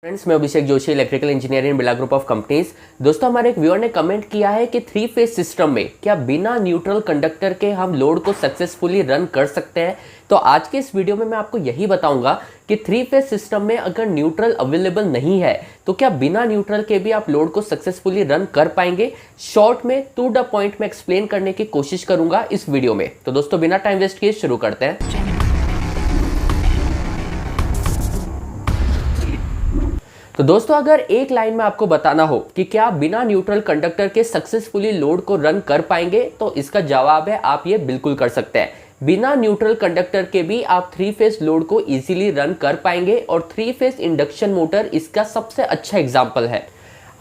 Friends, मैं Abhishek Joshi, electrical engineer in Birla group of companies. दोस्तों, हमारे एक व्यूअर ने कमेंट किया है कि 3 फेज सिस्टम में क्या बिना न्यूट्रल कंडक्टर के हम लोड को सक्सेसफुली रन कर सकते हैं। तो आज के इस वीडियो में मैं आपको यही बताऊंगा कि 3 फेज सिस्टम में अगर न्यूट्रल अवेलेबल नहीं है तो क्या बिना न्यूट्रल के भी आप लोड को सक्सेसफुली रन कर पाएंगे। शॉर्ट में टू द पॉइंट में एक्सप्लेन करने की कोशिश करूंगा इस वीडियो में। तो दोस्तों, बिना टाइम वेस्ट किए शुरू करते हैं। तो दोस्तों, अगर एक लाइन में आपको बताना हो कि क्या बिना न्यूट्रल कंडक्टर के सक्सेसफुली लोड को रन कर पाएंगे, तो इसका जवाब है आप ये बिल्कुल कर सकते हैं। बिना न्यूट्रल कंडक्टर के भी आप 3 फेज लोड को इजीली रन कर पाएंगे और 3 फेज इंडक्शन मोटर इसका सबसे अच्छा एग्जाम्पल है।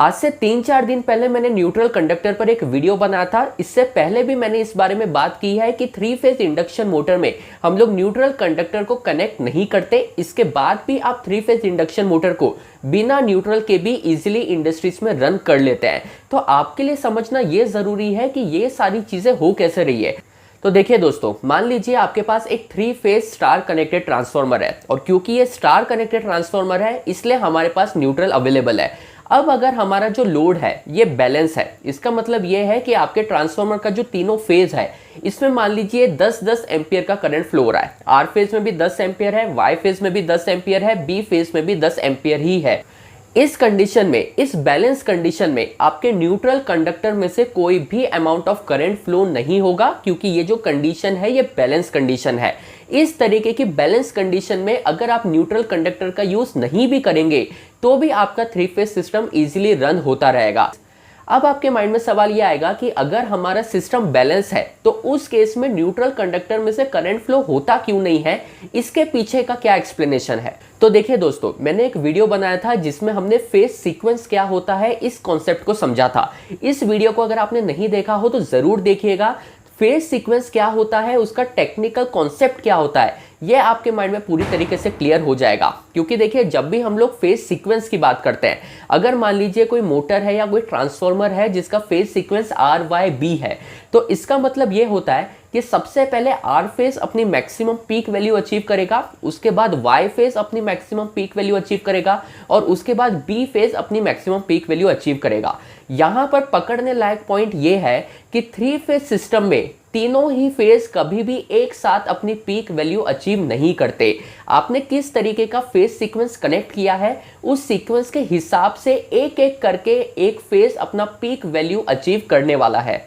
आज से 3-4 दिन पहले मैंने न्यूट्रल कंडक्टर पर एक वीडियो बनाया था। इससे पहले भी मैंने इस बारे में बात की है कि 3 फेज इंडक्शन मोटर में हम लोग न्यूट्रल कंडक्टर को कनेक्ट नहीं करते। इसके बाद भी आप 3 फेज इंडक्शन मोटर को बिना न्यूट्रल के भी इजीली इंडस्ट्रीज में रन कर लेते हैं। तो आपके लिए समझना ये जरूरी है कि ये सारी चीजें हो कैसे रही है। तो देखिए दोस्तों, मान लीजिए आपके पास एक 3 फेज स्टार कनेक्टेड ट्रांसफार्मर है और क्योंकि ये स्टार कनेक्टेड ट्रांसफार्मर है इसलिए हमारे पास न्यूट्रल अवेलेबल है। अब अगर हमारा जो लोड है ये बैलेंस है, इसका मतलब ये है कि आपके ट्रांसफार्मर का जो तीनों फेज है इसमें मान लीजिए 10-10 एम्पियर का करंट फ्लो हो रहा है। आर फेज में भी 10 एम्पियर है, वाई फेज में भी 10 एम्पियर है, बी फेज में भी 10 एम्पियर ही है। इस कंडीशन में, इस बैलेंस कंडीशन में आपके न्यूट्रल कंडक्टर में से कोई भी अमाउंट ऑफ करंट फ्लो नहीं होगा, क्योंकि ये जो कंडीशन है ये बैलेंस कंडीशन है। इस तरीके की बैलेंस कंडीशन में अगर आप न्यूट्रल कंडक्टर का यूज नहीं भी करेंगे तो भी आपका 3 फेज सिस्टम इजीली रन होता रहेगा। अब आपके माइंड में सवाल यह आएगा कि अगर हमारा सिस्टम बैलेंस है तो उस केस में न्यूट्रल कंडक्टर में से करंट फ्लो होता क्यों नहीं है, इसके पीछे का क्या एक्सप्लेनेशन है। तो देखिए दोस्तों, मैंने एक वीडियो बनाया था जिसमें हमने फेज सीक्वेंस क्या होता है इस कॉन्सेप्ट को समझा था। इस वीडियो को अगर आपने नहीं देखा हो तो जरूर देखिएगा। फेज सीक्वेंस क्या होता है, उसका टेक्निकल कॉन्सेप्ट क्या होता है, ये आपके माइंड में पूरी तरीके से क्लियर हो जाएगा। क्योंकि देखिए, जब भी हम लोग फेज सीक्वेंस की बात करते हैं, अगर मान लीजिए कोई मोटर है या कोई ट्रांसफार्मर है जिसका फेज सीक्वेंस RYB है, तो इसका मतलब ये होता है कि सबसे पहले आर फेज अपनी मैक्सिमम पीक वैल्यू अचीव करेगा, उसके बाद वाई फेज अपनी मैक्सिमम पीक वैल्यू अचीव करेगा और उसके बाद बी फेज अपनी मैक्सिमम पीक वैल्यू अचीव करेगा। यहां पर पकड़ने लायक पॉइंट ये है कि 3 फेज सिस्टम में तीनों ही फेज कभी भी एक साथ अपनी पीक वैल्यू अचीव नहीं करते। आपने किस तरीके का फेज सीक्वेंस कनेक्ट किया है, उस सीक्वेंस के हिसाब से एक एक करके एक फेज अपना पीक वैल्यू अचीव करने वाला है।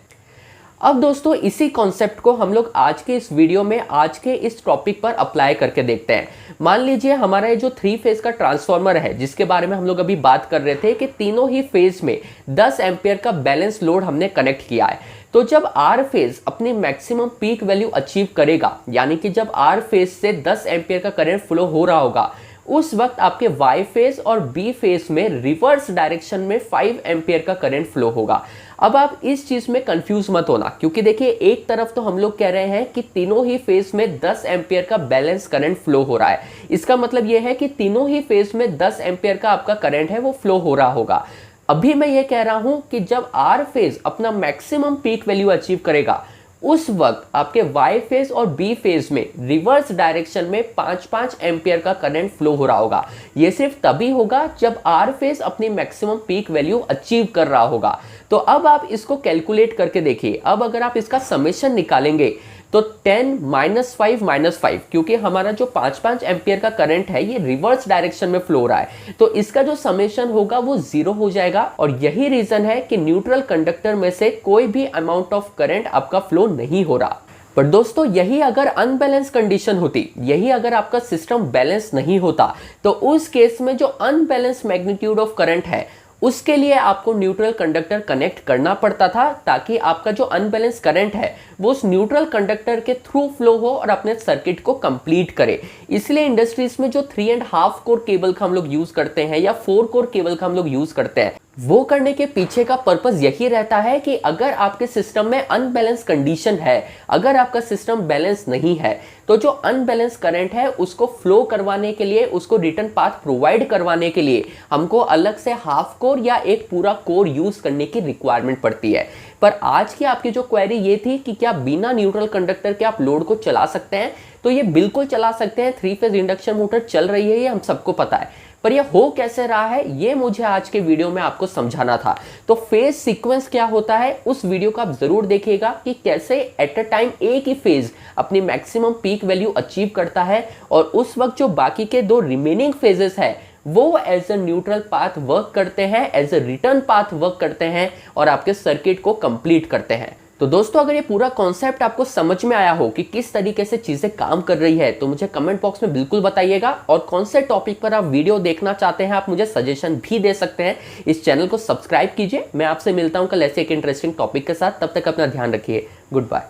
अब दोस्तों, इसी कॉन्सेप्ट को हम लोग आज के इस वीडियो में, आज के इस टॉपिक पर अप्लाई करके देखते हैं। मान लीजिए हमारा ये जो 3 फेज का ट्रांसफार्मर है जिसके बारे में हम लोग अभी बात कर रहे थे कि तीनों ही फेज में 10 एम्पियर का बैलेंस लोड हमने कनेक्ट किया है। तो जब आर फेज अपनी मैक्सिमम पीक वैल्यू अचीव करेगा, यानी कि जब आर फेज से 10 एम्पियर का करंट फ्लो हो रहा होगा, उस वक्त आपके वाई फेज और बी फेज में रिवर्स डायरेक्शन में 5 एम्पियर का करंट फ्लो होगा। अब आप इस चीज में कंफ्यूज मत होना, क्योंकि देखिए, एक तरफ तो हम लोग कह रहे हैं कि तीनों ही फेज में 10 एम्पियर का बैलेंस करंट फ्लो हो रहा है। इसका मतलब यह है कि तीनों ही फेज में 10 एम्पियर का आपका करंट है वो फ्लो हो रहा होगा। अभी मैं ये कह रहा हूं कि जब आर फेज अपना मैक्सिमम पीक वैल्यू अचीव करेगा, उस वक्त आपके वाई फेज और बी फेज में रिवर्स डायरेक्शन में 5-5 एम्पियर का करंट फ्लो हो रहा होगा। यह सिर्फ तभी होगा जब आर फेज अपनी मैक्सिमम पीक वैल्यू अचीव कर रहा होगा। तो अब आप इसको कैलकुलेट करके देखिए। अब अगर आप इसका समेशन निकालेंगे तो 10 -5 -5, क्योंकि हमारा जो 5-5 एम्पियर का करंट है ये रिवर्स डायरेक्शन में फ्लो हो रहा है, तो इसका जो समेशन होगा वो 0 हो जाएगा। और यही रीजन है कि न्यूट्रल कंडक्टर में से कोई भी अमाउंट ऑफ करंट आपका फ्लो नहीं हो रहा। पर दोस्तों, यही अगर अनबैलेंस कंडीशन होती, यही अगर आपका सिस्टम बैलेंस नहीं होता, तो उस केस में जो अनबैलेंस मैग्नीट्यूड ऑफ करंट है उसके लिए आपको न्यूट्रल कंडक्टर कनेक्ट करना पड़ता था, ताकि आपका जो अनबैलेंस करंट है वो उस न्यूट्रल कंडक्टर के थ्रू फ्लो हो और अपने सर्किट को कंप्लीट करे। इसलिए इंडस्ट्रीज में जो 3.5 कोर केबल का हम लोग यूज करते हैं या 4 कोर केबल का हम लोग यूज करते हैं, वो करने के पीछे का पर्पस यही रहता है कि अगर आपके सिस्टम में अनबैलेंस कंडीशन है, अगर आपका सिस्टम बैलेंस नहीं है, तो जो अनबैलेंस करंट है उसको फ्लो करवाने के लिए, उसको रिटर्न पाथ प्रोवाइड करवाने के लिए हमको अलग से हाफ कोर या एक पूरा कोर यूज करने की रिक्वायरमेंट पड़ती है। पर आज की आपकी जो क्वेरी ये थी कि क्या बिना न्यूट्रल कंडक्टर के आप लोड को चला सकते हैं, तो ये बिल्कुल चला सकते हैं। 3 फेज इंडक्शन मोटर चल रही है, ये हम सबको पता है। पर ये हो कैसे रहा है ये मुझे आज के वीडियो में आपको समझाना था। तो फेज सीक्वेंस क्या होता है उस वीडियो को आप जरूर देखिएगा कि कैसे एट अ टाइम एक ही फेज अपनी मैक्सिमम पीक वैल्यू अचीव करता है और उस वक्त जो बाकी के दो रिमेनिंग फेजेस है वो as a neutral path work करते हैं, as a return path work करते हैं और आपके सर्किट को कंप्लीट करते हैं। तो दोस्तों अगर ये पूरा कॉन्सेप्ट आपको समझ में आया हो कि किस तरीके से चीजें काम कर रही है तो मुझे कमेंट बॉक्स में बिल्कुल बताइएगा, और कौन से टॉपिक पर आप वीडियो देखना चाहते हैं आप मुझे सजेशन भी दे सकते हैं। इस चैनल को सब्सक्राइब कीजिए। मैं आपसे मिलता हूं कल ऐसे एक इंटरेस्टिंग टॉपिक के साथ, तब तक अपना ध्यान रखिए। Good bye.